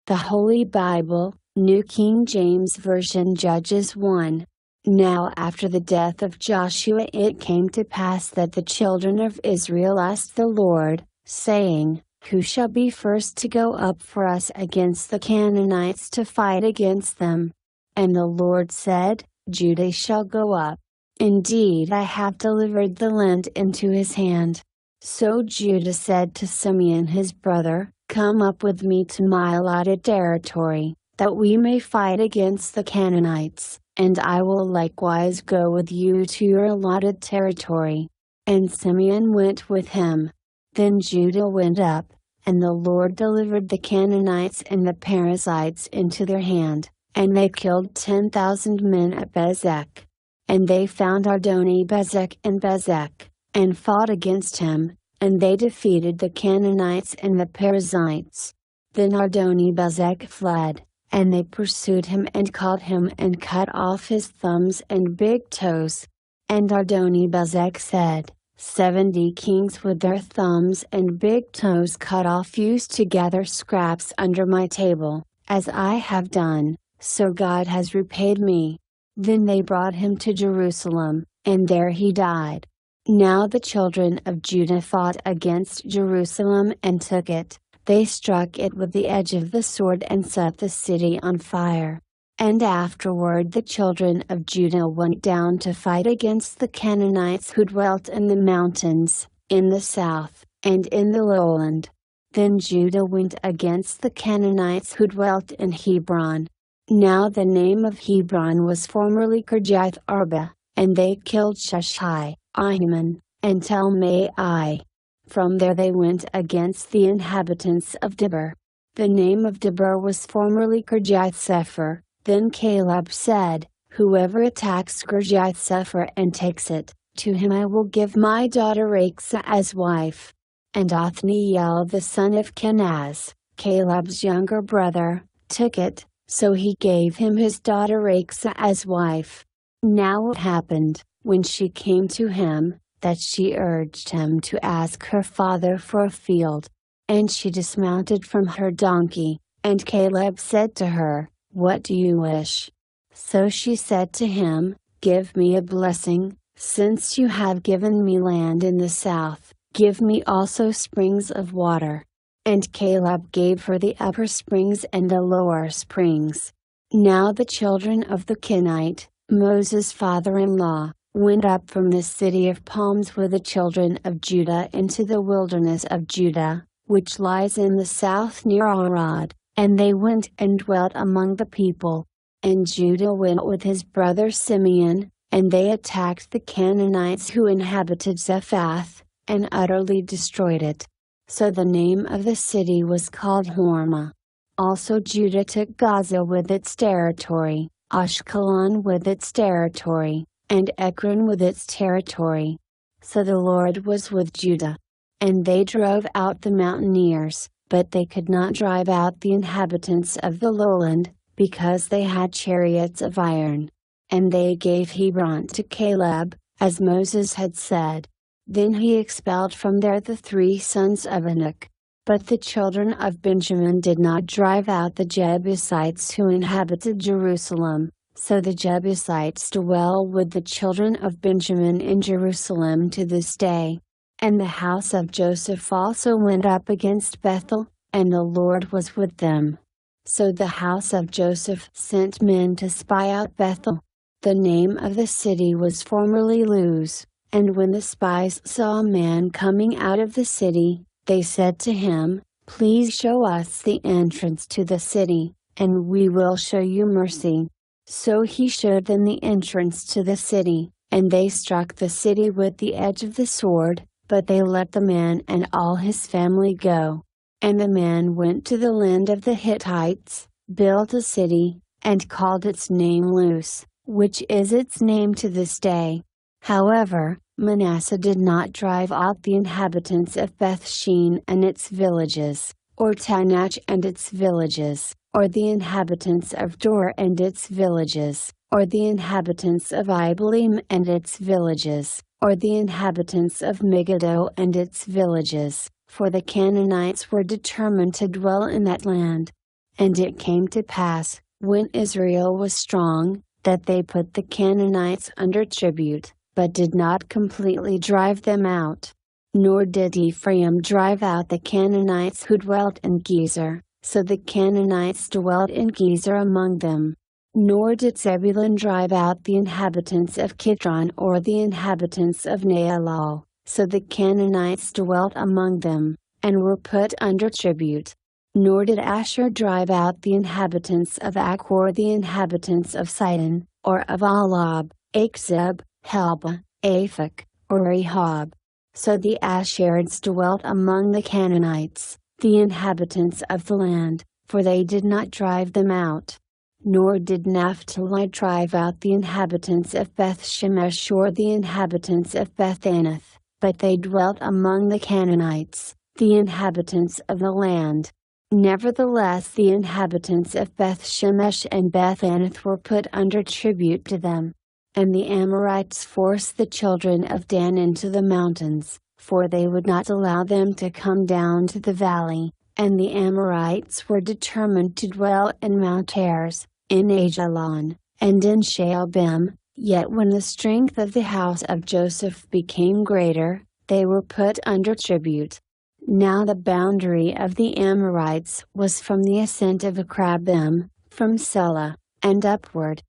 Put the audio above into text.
The Holy Bible, New King James Version, Judges 1. Now after the death of Joshua it came to pass that the children of Israel asked the Lord, saying, Who shall be first to go up for us against the Canaanites to fight against them? And the Lord said, Judah shall go up. Indeed I have delivered the land into his hand. So Judah said to Simeon his brother, Come up with me to my allotted territory, that we may fight against the Canaanites, and I will likewise go with you to your allotted territory. And Simeon went with him. Then Judah went up, and the Lord delivered the Canaanites and the Perizzites into their hand, and they killed 10,000 men at Bezek. And they found Adoni-Bezek in Bezek, and fought against him, and they defeated the Canaanites and the Perizzites. Then Adoni-Bezek fled, and they pursued him and caught him and cut off his thumbs and big toes. And Adoni-Bezek said, 70 kings with their thumbs and big toes cut off used to gather scraps under my table, as I have done, so God has repaid me. Then they brought him to Jerusalem, and there he died. Now the children of Judah fought against Jerusalem and took it. They struck it with the edge of the sword and set the city on fire. And afterward the children of Judah went down to fight against the Canaanites who dwelt in the mountains, in the south, and in the lowland. Then Judah went against the Canaanites who dwelt in Hebron. Now the name of Hebron was formerly Kirjath Arba, and they killed Sheshai, Ahiman, and Talmai. From there they went against the inhabitants of Debir. The name of Debir was formerly Kirjath Sepher. Then Caleb said, Whoever attacks Kirjath Sepher and takes it, to him I will give my daughter Achsah as wife. And Othniel the son of Kenaz, Caleb's younger brother, took it, so he gave him his daughter Achsah as wife. Now it happened, when she came to him, that she urged him to ask her father for a field. And she dismounted from her donkey, and Caleb said to her, What do you wish? So she said to him, Give me a blessing, since you have given me land in the south, give me also springs of water. And Caleb gave her the upper springs and the lower springs. Now the children of the Kenite, Moses' father-in-law, went up from the city of palms with the children of Judah into the wilderness of Judah, which lies in the south near Arad, and they went and dwelt among the people. And Judah went with his brother Simeon, and they attacked the Canaanites who inhabited Zephath, and utterly destroyed it. So the name of the city was called Hormah. Also Judah took Gaza with its territory, Ashkelon with its territory, and Ekron with its territory. So the Lord was with Judah. And they drove out the mountaineers, but they could not drive out the inhabitants of the lowland, because they had chariots of iron. And they gave Hebron to Caleb, as Moses had said. Then he expelled from there the 3 sons of Anak. But the children of Benjamin did not drive out the Jebusites who inhabited Jerusalem, so the Jebusites dwell with the children of Benjamin in Jerusalem to this day. And the house of Joseph also went up against Bethel, and the Lord was with them. So the house of Joseph sent men to spy out Bethel. The name of the city was formerly Luz. And when the spies saw a man coming out of the city, they said to him, Please show us the entrance to the city, and we will show you mercy. So he showed them the entrance to the city, and they struck the city with the edge of the sword, but they let the man and all his family go. And the man went to the land of the Hittites, built a city, and called its name Luz, which is its name to this day. However, Manasseh did not drive out the inhabitants of Bethshean and its villages, or Taanach and its villages, or the inhabitants of Dor and its villages, or the inhabitants of Ibalim and its villages, or the inhabitants of Megiddo and its villages, for the Canaanites were determined to dwell in that land. And it came to pass, when Israel was strong, that they put the Canaanites under tribute, but did not completely drive them out. Nor did Ephraim drive out the Canaanites who dwelt in Gezer, so the Canaanites dwelt in Gezer among them. Nor did Zebulun drive out the inhabitants of Kitron or the inhabitants of Naalal, so the Canaanites dwelt among them, and were put under tribute. Nor did Asher drive out the inhabitants of Ak or the inhabitants of Sidon, or of Alab, Achzib, Helba, Aphek, or Rehob. So the Asherites dwelt among the Canaanites, the inhabitants of the land, for they did not drive them out. Nor did Naphtali drive out the inhabitants of Beth Shemesh or the inhabitants of Beth Anath, but they dwelt among the Canaanites, the inhabitants of the land. Nevertheless the inhabitants of Beth Shemesh and Beth Anath were put under tribute to them. And the Amorites forced the children of Dan into the mountains, for they would not allow them to come down to the valley, and the Amorites were determined to dwell in Mount Heres, in Ajalon, and in Shaalbim. Yet when the strength of the house of Joseph became greater, they were put under tribute. Now the boundary of the Amorites was from the ascent of Akrabim, from Selah, and upward,